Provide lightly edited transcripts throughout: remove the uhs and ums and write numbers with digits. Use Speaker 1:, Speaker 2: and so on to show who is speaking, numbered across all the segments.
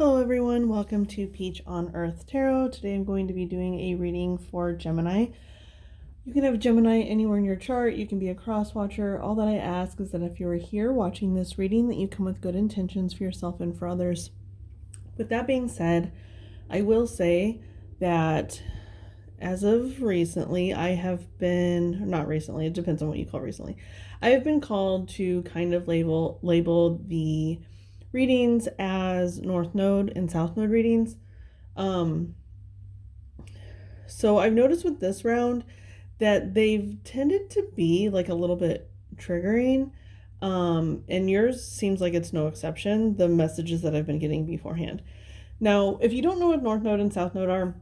Speaker 1: Hello everyone, welcome to Peach on Earth Tarot. Today I'm going to be doing a reading for Gemini. You can have Gemini anywhere in your chart, you can be a cross watcher. All that I ask is that if you're here watching this reading, that you come with good intentions for yourself and for others. With that being said, I will say that as of recently, I have been, not recently, it depends on what you call recently, I have been called to kind of label the readings as North Node and South Node readings. So I've noticed with this round that they've tended to be like a little bit triggering. And yours seems like it's no exception, the messages that I've been getting beforehand. Now, if you don't know what North Node and South Node are,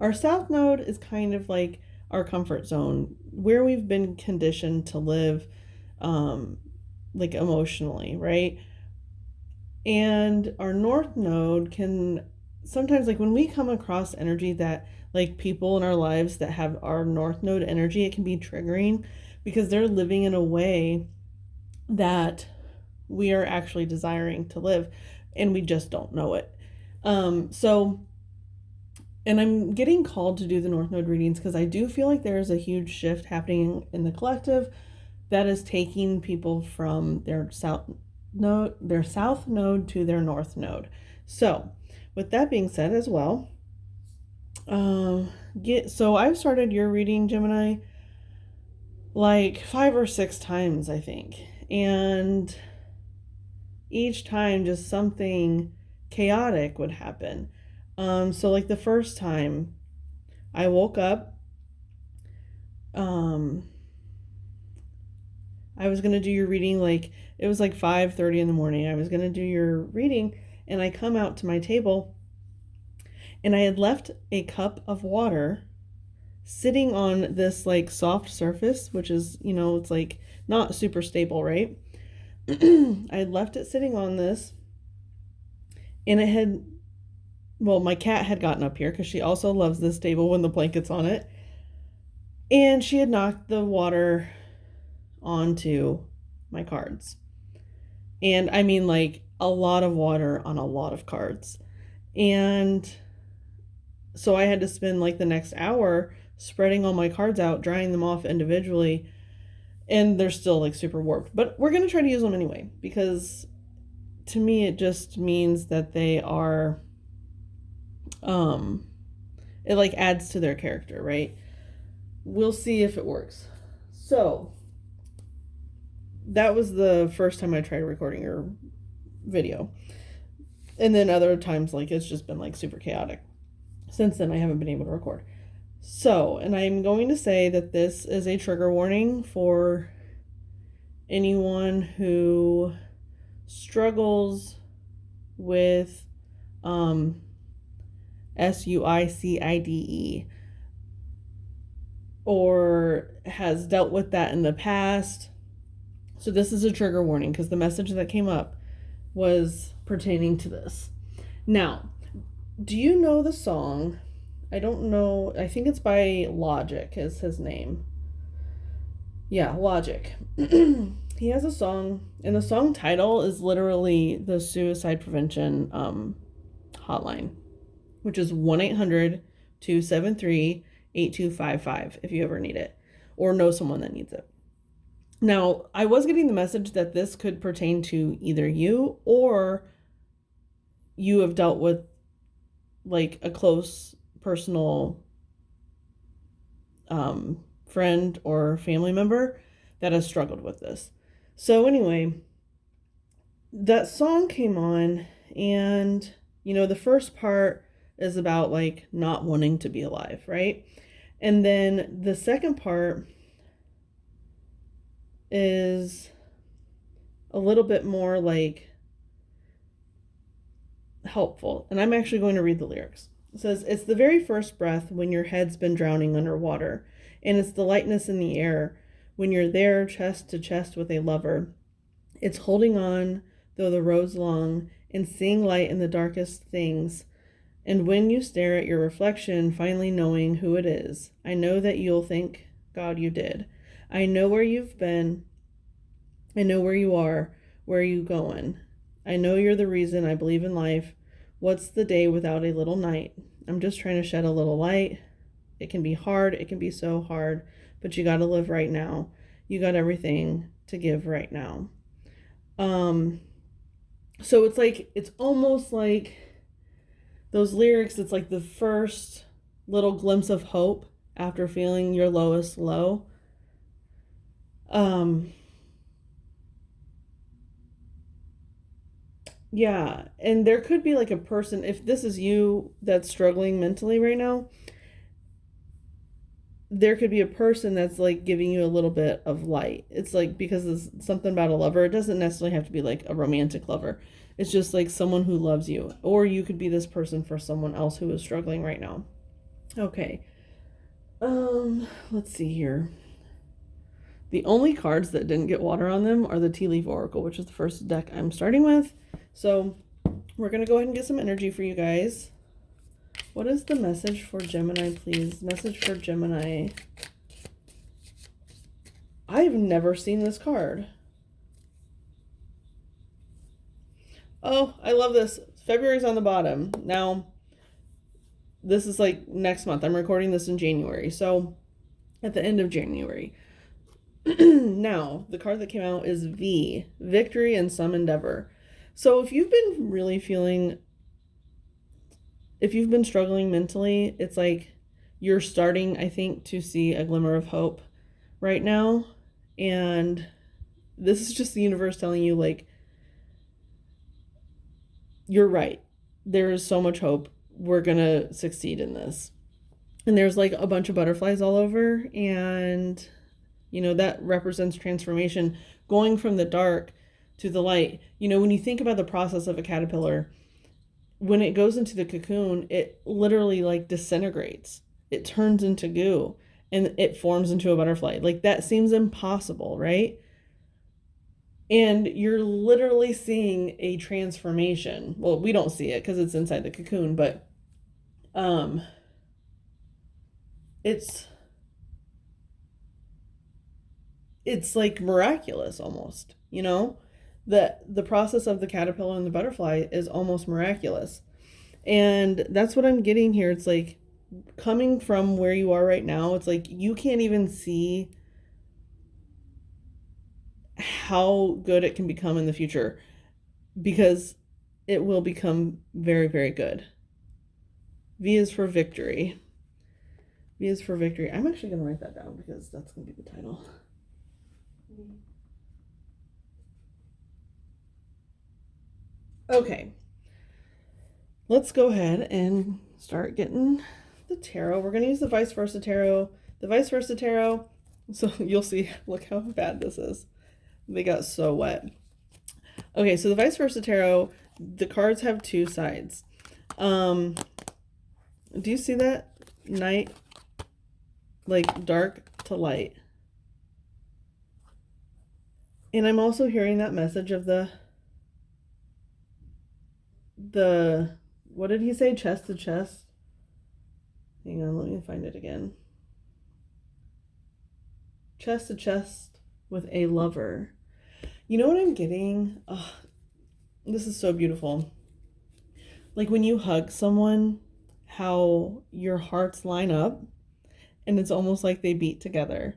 Speaker 1: our South Node is kind of like our comfort zone, where we've been conditioned to live, like emotionally, right? And our North Node can sometimes, like when we come across energy that, like people in our lives that have our North Node energy, it can be triggering because they're living in a way that we are actually desiring to live and we just don't know it. And I'm getting called to do the North Node readings because I do feel like there's a huge shift happening in the collective that is taking people from their South Node to their North Node. So with that being said as well, so I've started your reading, Gemini, like 5 or 6 times, I think. And each time just something chaotic would happen. So like the first time I woke up, I was going to do your reading, like it was like 5:30 in the morning. I was going to do your reading and I come out to my table and I had left a cup of water sitting on this like soft surface, which is, it's like not super stable, right? I had left it sitting on this and my cat had gotten up here because she also loves this table when the blanket's on it. And she had knocked the water onto my cards. And I mean like a lot of water on a lot of cards. And so I had to spend like the next hour spreading all my cards out, drying them off individually. And they're still like super warped. But we're going to try to use them anyway, because to me it just means that they are, it like adds to their character, right? We'll see if it works. So that was the first time I tried recording your video. And then other times, like, it's just been like super chaotic. Since then, I haven't been able to record. So, and I'm going to say that this is a trigger warning for anyone who struggles with suicide or has dealt with that in the past. So this is a trigger warning because the message that came up was pertaining to this. Now, do you know the song? I don't know. I think it's by Logic is his name. Yeah, Logic. He has a song, and the song title is literally the suicide prevention hotline, which is 1-800-273-8255 if you ever need it or know someone that needs it. Now, I was getting the message that this could pertain to either you or you have dealt with like a close personal friend or family member that has struggled with this. So anyway, that song came on and, the first part is about like not wanting to be alive, right? And then the second part is a little bit more like helpful. And I'm actually going to read the lyrics. It says, "It's the very first breath when your head's been drowning underwater. And it's the lightness in the air when you're there chest to chest with a lover. It's holding on though the road's long and seeing light in the darkest things. And when you stare at your reflection, finally knowing who it is, I know that you'll thank God you did. I know where you've been. I know where you are. Where are you going? I know you're the reason I believe in life. What's the day without a little night? I'm just trying to shed a little light. It can be hard. It can be so hard, but you got to live right now. You got everything to give right now. So it's like, it's almost like those lyrics. It's like the first little glimpse of hope after feeling your lowest low. Yeah, and there could be like a person, if this is you that's struggling mentally right now, there could be a person that's like giving you a little bit of light. It's like, because it's something about a lover. It doesn't necessarily have to be like a romantic lover. It's just like someone who loves you. Or you could be this person for someone else who is struggling right now. Okay. Let's see here. The only cards that didn't get water on them are the Tea Leaf Oracle, which is the first deck I'm starting with. So we're going to go ahead and get some energy for you guys. What is the message for Gemini, please? Message for Gemini. I've never seen this card. Oh, I love this. February's on the bottom. Now, this is like next month. I'm recording this in January. So at the end of January. Now, the card that came out is V, Victory in Some Endeavor. So if you've been really feeling, if you've been struggling mentally, it's like you're starting, I think, to see a glimmer of hope right now. And this is just the universe telling you, like, you're right. There is so much hope. We're going to succeed in this. And there's like a bunch of butterflies all over. And, you know, that represents transformation, going from the dark to the light. You know, when you think about the process of a caterpillar, when it goes into the cocoon, it literally like disintegrates. It turns into goo and it forms into a butterfly. Like, that seems impossible, right? And you're literally seeing a transformation. Well, we don't see it because it's inside the cocoon, but it's like miraculous almost, you know? The process of the caterpillar and the butterfly is almost miraculous. And that's what I'm getting here. It's like, coming from where you are right now, it's like you can't even see how good it can become in the future, because it will become very, very good. V is for victory. V is for victory. I'm actually going to write that down because that's going to be the title. Okay. Let's go ahead and start getting the tarot. We're going to use the vice versa tarot. The vice versa tarot, so you'll see, look how bad this is. They got so wet. Okay, so the vice versa tarot, the cards have two sides. Do you see that? Night, like dark to light. And I'm also hearing that message of the what did he say? Chest to chest. Hang on, let me find it again. Chest to chest with a lover. You know what I'm getting? Oh, this is so beautiful. Like when you hug someone, how your hearts line up and it's almost like they beat together.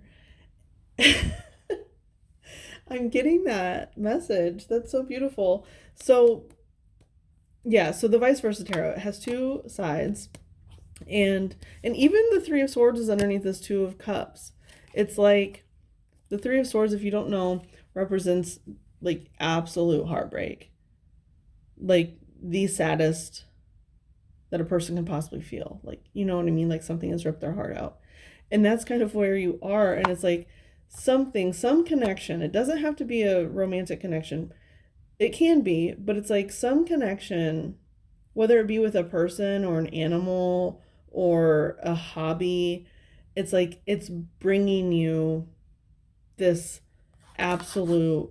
Speaker 1: I'm getting that message. That's so beautiful. So yeah, so the vice versa tarot, it has two sides. And even the Three of Swords is underneath this Two of Cups. It's like the Three of Swords, if you don't know, represents like absolute heartbreak. Like the saddest that a person can possibly feel. Like, you know what I mean? Like something has ripped their heart out. And that's kind of where you are. And it's like some connection. It doesn't have to be a romantic connection. It can be, but it's like some connection, whether it be with a person or an animal or a hobby. It's like it's bringing you this absolute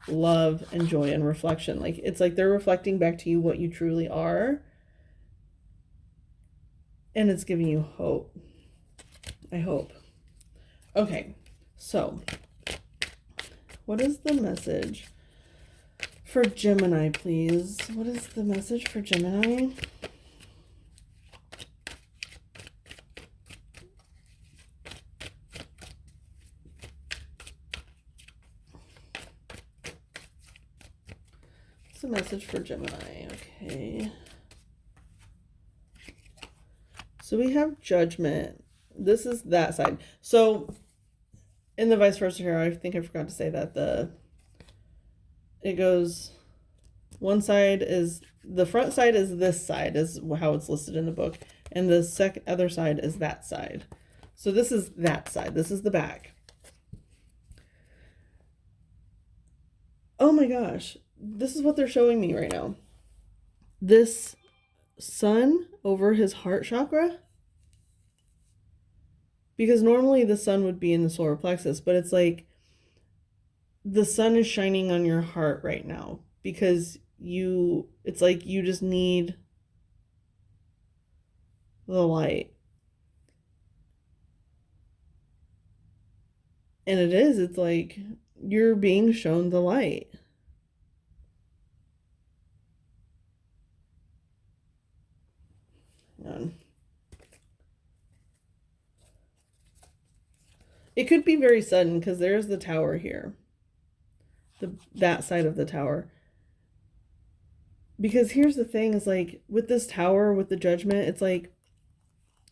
Speaker 1: love and joy and reflection. Like it's like they're reflecting back to you what you truly are, and it's giving you hope. I hope. Okay, so what is the message for for Gemini, please? What is the message for Gemini? What's the message for Gemini? Okay. So we have Judgment. This is that side. So in the vice versa here, I think I forgot to say that it goes, one side is, the front side is this side, is how it's listed in the book, and the other side is that side. So this is that side. This is the back. Oh my gosh, this is what they're showing me right now. This sun over his heart chakra, because normally the sun would be in the solar plexus, but it's like the sun is shining on your heart right now because it's like you just need the light. And it's like you're being shown the light. Hang on. It could be very sudden because there's the tower here. That side of the tower. Because here's the thing, is like with this tower, with the Judgment, it's like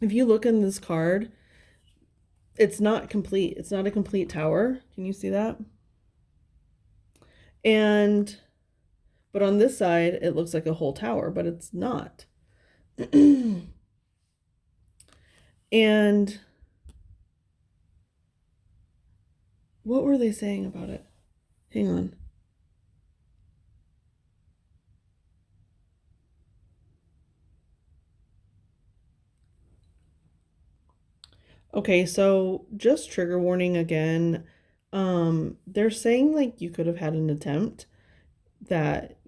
Speaker 1: if you look in this card, it's not complete. It's not a complete tower. Can you see that? But on this side, it looks like a whole tower, but it's not. And what were they saying about it? Hang on. Okay, so just trigger warning again. They're saying like you could have had an attempt that,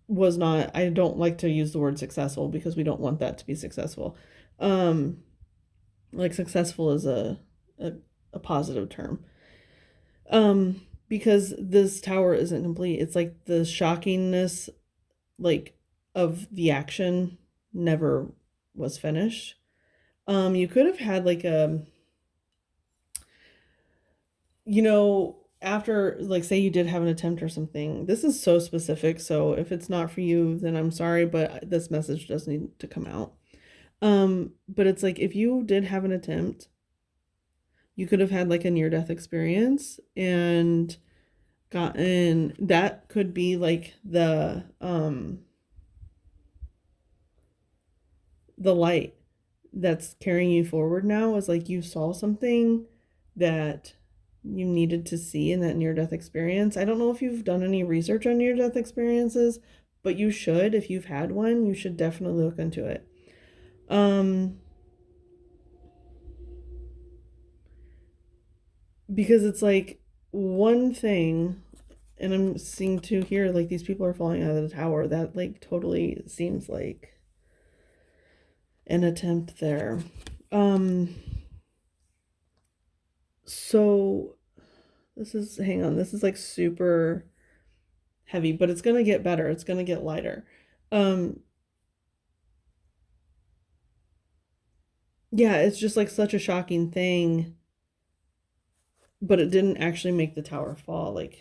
Speaker 1: was not, I don't like to use the word successful because we don't want that to be successful. Like successful is a positive term. Because this tower isn't complete. It's like the shockingness, like, of the action never was finished. You could have had like after, like, say you did have an attempt or something. This is so specific, so if it's not for you, then I'm sorry, but this message does need to come out. But it's like if you did have an attempt, you could have had like a near-death experience and gotten, that could be like the light that's carrying you forward now, is like you saw something that you needed to see in that near-death experience. I don't know if you've done any research on near-death experiences, but you should. If you've had one, you should definitely look into it. Because it's like one thing, and I'm seeing too here, like these people are falling out of the tower. That like totally seems like an attempt there. So this is, hang on, this is like super heavy, but it's gonna get better. It's gonna get lighter. Yeah, it's just like such a shocking thing, but it didn't actually make the tower fall. Like,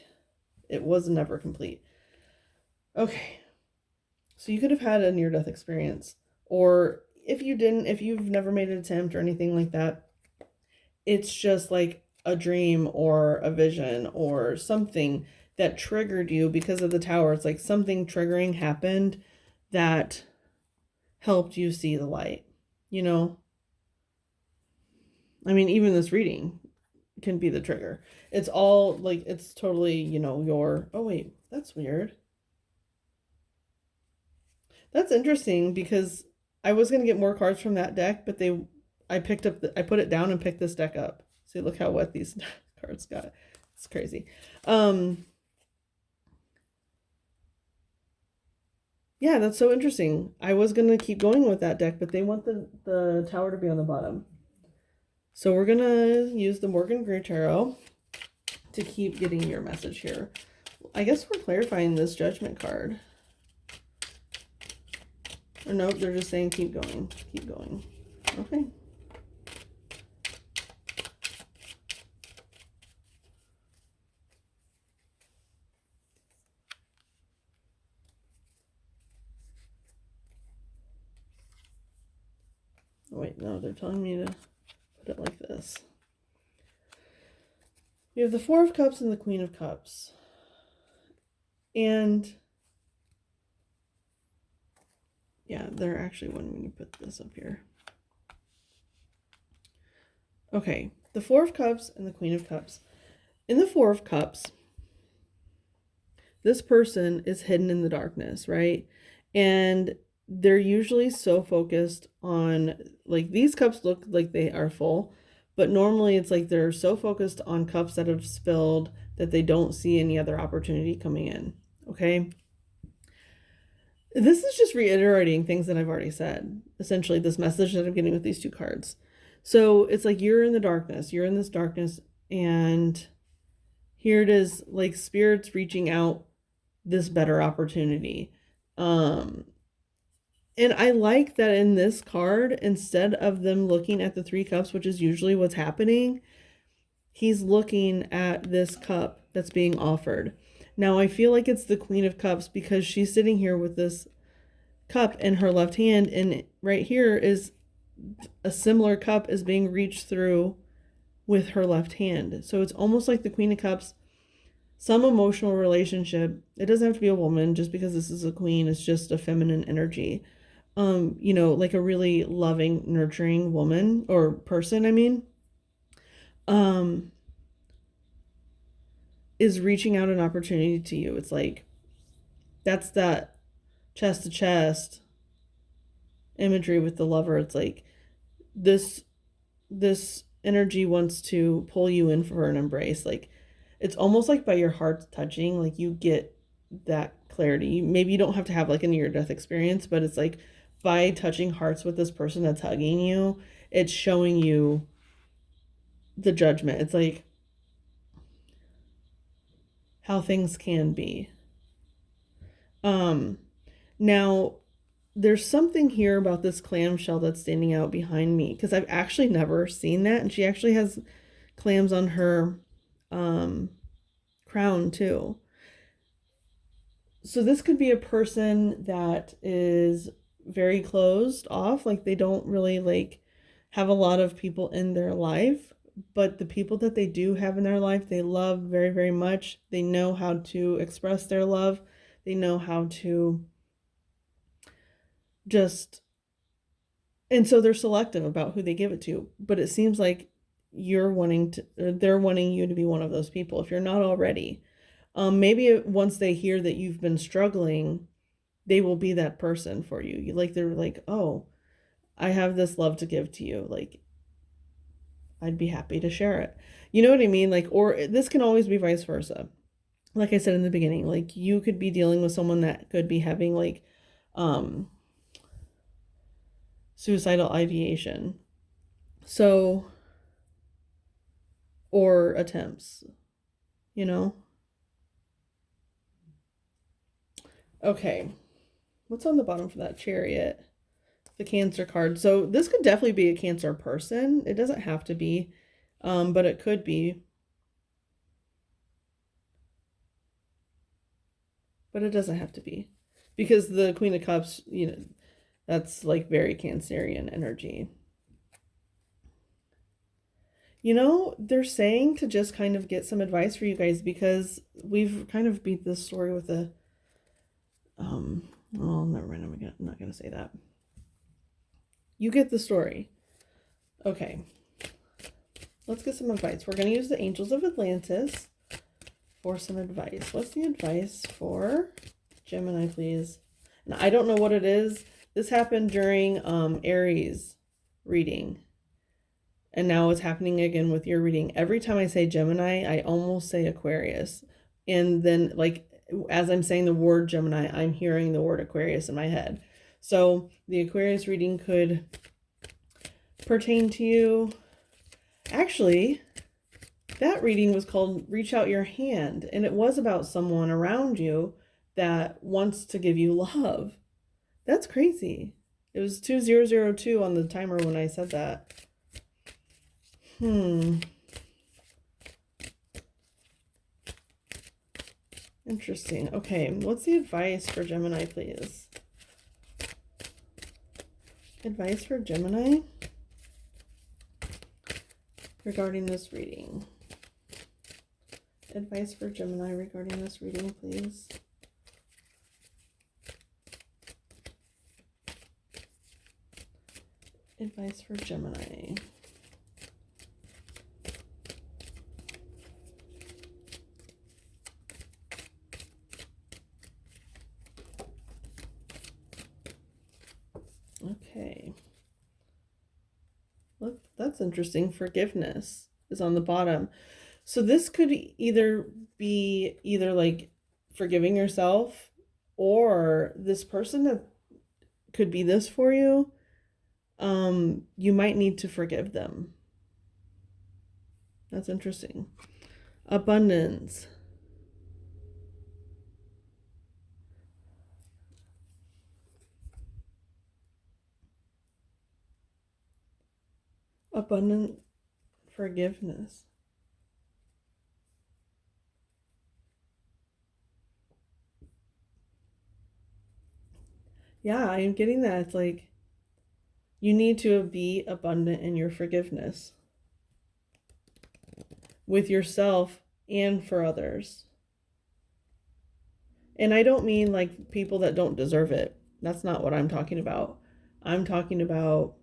Speaker 1: it was never complete. Okay, so you could have had a near-death experience, or if you've never made an attempt or anything like that, it's just like a dream or a vision or something that triggered you because of the tower. It's like something triggering happened that helped you see the light, I mean, even this reading can be the trigger. It's all like, it's totally, your, oh wait, that's weird. That's interesting because I was going to get more cards from that deck, but I put it down and picked this deck up. See, look how wet these cards got. It's crazy. Yeah, that's so interesting. I was going to keep going with that deck, but they want the tower to be on the bottom. So we're going to use the Morgan Greer Tarot to keep getting your message here. I guess we're clarifying this Judgment card. Or nope, they're just saying keep going. Keep going. Okay. Oh, wait, no, they're telling me to put it like this. We have the Four of Cups and the Queen of Cups. And yeah, they're actually wanting me to put this up here. Okay, the Four of Cups and the Queen of Cups. In the Four of Cups, this person is hidden in the darkness, right? And they're usually so focused on, like, these cups look like they are full, but normally it's like they're so focused on cups that have spilled that they don't see any other opportunity coming in, okay? This is just reiterating things that I've already said, essentially, this message that I'm getting with these two cards. So it's like you're in the darkness, you're in this darkness, and here it is, like spirits reaching out this better opportunity. And I like that in this card, instead of them looking at the Three Cups, which is usually what's happening, he's looking at this cup that's being offered. Now, I feel like it's the Queen of Cups because she's sitting here with this cup in her left hand, and right here is a similar cup is being reached through with her left hand. So it's almost like the Queen of Cups, some emotional relationship. It doesn't have to be a woman just because this is a queen. It's just a feminine energy. You know, like a really loving, nurturing woman or person, I mean, is reaching out an opportunity to you. It's like, that's that chest to chest imagery with the lover. It's like this energy wants to pull you in for an embrace. Like, it's almost like by your heart touching, like you get that clarity. Maybe you don't have to have like a near-death experience, but it's like by touching hearts with this person that's hugging you, it's showing you the judgment. It's like how things can be. Now there's something here about this clamshell that's standing out behind me, because I've actually never seen that, and she actually has clams on her crown too. So this could be a person that is very closed off, like they don't really like have a lot of people in their life, but the people that they do have in their life, they love very, very much. They know how to express their love. They know how to just, and so they're selective about who they give it to. But it seems like they're wanting you to be one of those people if you're not already. Maybe once they hear that you've been struggling, they will be that person for you. Like, they're like, oh, I have this love to give to you. Like, I'd be happy to share it. You know what I mean? Like, or this can always be vice versa. Like I said in the beginning, like you could be dealing with someone that could be having like suicidal ideation. So, or attempts, you know? Okay. What's on the bottom for that Chariot? The Cancer card. So this could definitely be a Cancer person. It doesn't have to be, but it could be. But it doesn't have to be. Because the Queen of Cups, you know, that's like very Cancerian energy. You know, they're saying to just kind of get some advice for you guys, because we've kind of beat this story with a, well, never mind, I'm not going to say that. You get the story. Okay. Let's get some advice. We're going to use the Angels of Atlantis for some advice. What's the advice for Gemini, please? And I don't know what it is. This happened during Aries reading. And now it's happening again with your reading. Every time I say Gemini, I almost say Aquarius. And then, like, as I'm saying the word Gemini, I'm hearing the word Aquarius in my head. So the Aquarius reading could pertain to you. Actually, That reading was called Reach Out Your Hand, and it was about someone around you that wants to give you love. That's crazy. It was 2002 on the timer when I said that. Interesting. Okay, what's the advice for Gemini, please? Advice for Gemini regarding this reading. Advice for Gemini regarding this reading, please. Advice for Gemini. Okay. Look, that's interesting. Forgiveness is on the bottom. So this could either be like forgiving yourself, or this person that could be this for you. You might need to forgive them. That's interesting. Abundance. Abundant forgiveness. Yeah, I'm getting that. It's like you need to be abundant in your forgiveness with yourself and for others. And I don't mean like people that don't deserve it. That's not what I'm talking about. I'm talking about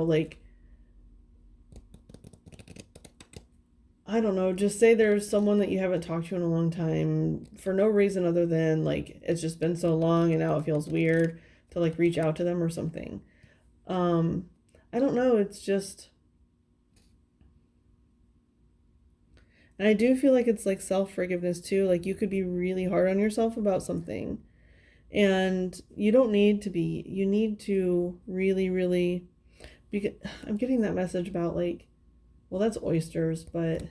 Speaker 1: like, I don't know, just say there's someone that you haven't talked to in a long time for no reason other than like it's just been so long and now it feels weird to like reach out to them or something. I don't know, it's just, and I do feel like it's like self-forgiveness too. Like you could be really hard on yourself about something, and you don't need to be. You need to really, really, I'm getting that message about like, well, that's oysters, but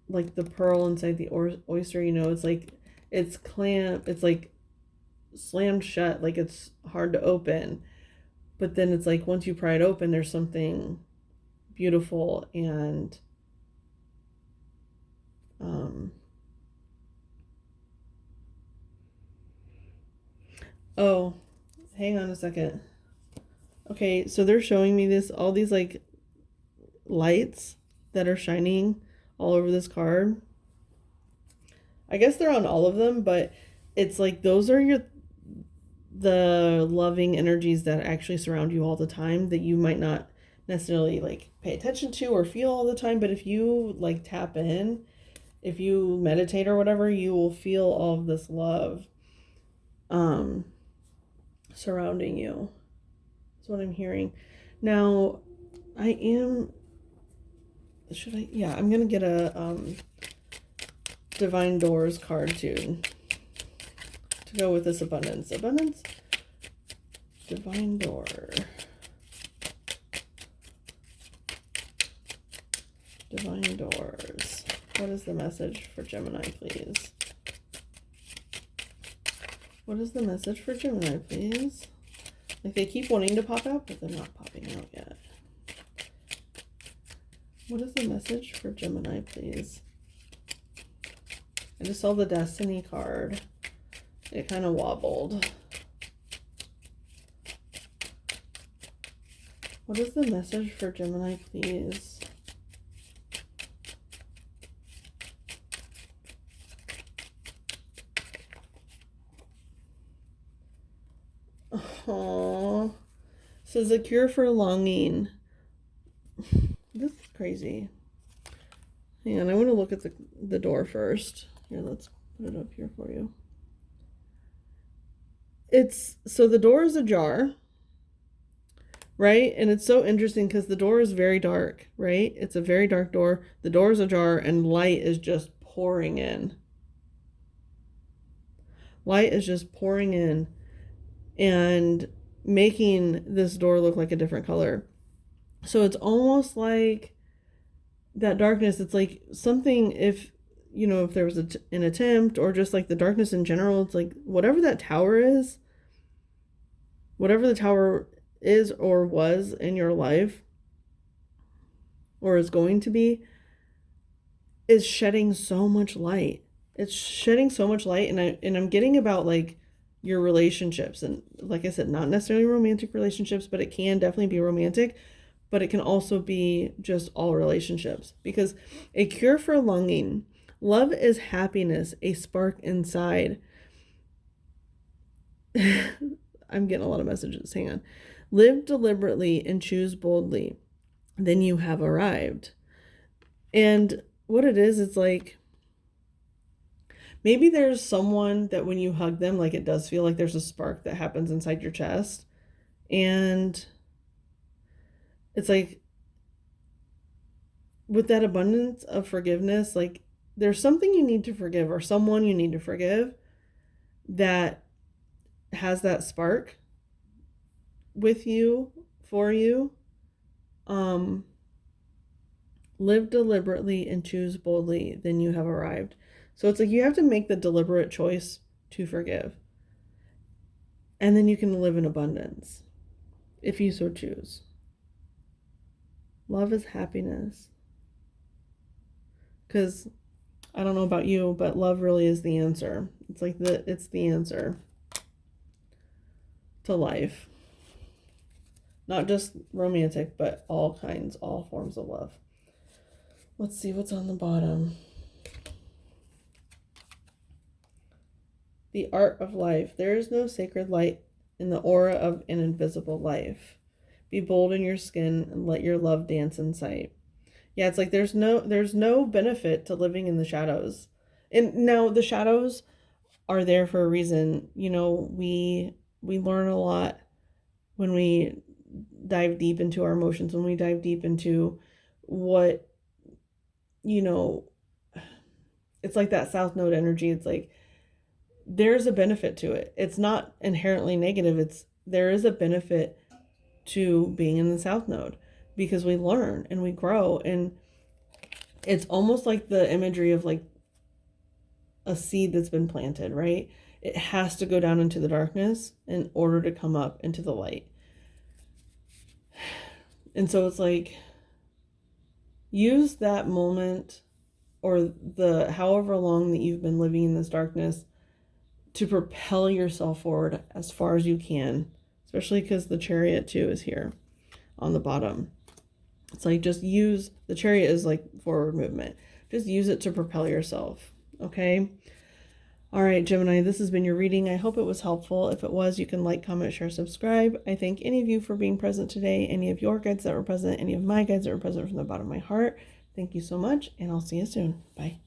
Speaker 1: like the pearl inside the oyster, it's like, it's like slammed shut, like it's hard to open. But then it's like once you pry it open, there's something beautiful and oh, hang on a second. Okay, so they're showing me all these like lights that are shining all over this card. I guess they're on all of them, but it's like those are the loving energies that actually surround you all the time that you might not necessarily like pay attention to or feel all the time, but if you like tap in, if you meditate or whatever, you will feel all of this love surrounding you. That's what I'm hearing. Now, I'm gonna get a Divine Doors card to go with this abundance. Divine Door. Divine Doors. What is the message for Gemini, please? What is the message for Gemini, please? Like they keep wanting to pop out, but they're not popping out yet. What is the message for Gemini, please? I just saw the Destiny card. It kind of wobbled. What is the message for Gemini, please? Oh, says a cure for longing. This is crazy. Hang on, I want to look at the door first. Here, let's put it up here for you. So the door is ajar, right? And it's so interesting because the door is very dark, right? It's a very dark door. The door is ajar and light is just pouring in. Light is just pouring in and making this door look like a different color. So it's almost like that darkness, it's like something, if if there was an attempt, or just like the darkness in general, it's like whatever that tower is, whatever the tower is or was in your life, or is going to be, is shedding so much light. It's shedding so much light, and I'm getting about like your relationships, and like I said, not necessarily romantic relationships, but it can definitely be romantic, but it can also be just all relationships, because a cure for longing, love is happiness, a spark inside. I'm getting a lot of messages. Hang on. Live deliberately and choose boldly. Then you have arrived. And what it is, it's like, maybe there's someone that when you hug them, like it does feel like there's a spark that happens inside your chest. And it's like, with that abundance of forgiveness, like there's something you need to forgive, or someone you need to forgive, that has that spark with you, for you. Live deliberately and choose boldly, then you have arrived. So it's like you have to make the deliberate choice to forgive. And then you can live in abundance, if you so choose. Love is happiness. Because I don't know about you, but love really is the answer. It's like it's the answer to life. Not just romantic, but all kinds, all forms of love. Let's see what's on the bottom. The art of life. There is no sacred light in the aura of an invisible life. Be bold in your skin and let your love dance in sight. Yeah, it's like there's no benefit to living in the shadows. And now the shadows are there for a reason. We learn a lot when we dive deep into our emotions, when we dive deep into what, it's like that South Node energy. It's like there's a benefit to it. It's not inherently negative. There is a benefit to being in the South Node, because we learn and we grow, and it's almost like the imagery of like a seed that's been planted, right? It has to go down into the darkness in order to come up into the light. And so it's like, use that moment, or the however long that you've been living in this darkness, to propel yourself forward as far as you can, especially because the Chariot too is here on the bottom. It's like, just use, the Chariot is like forward movement. Just use it to propel yourself. Okay. All right, Gemini, this has been your reading. I hope it was helpful. If it was, you can like, comment, share, subscribe. I thank any of you for being present today. Any of your guides that were present, any of my guides that were present, from the bottom of my heart. Thank you so much, and I'll see you soon. Bye.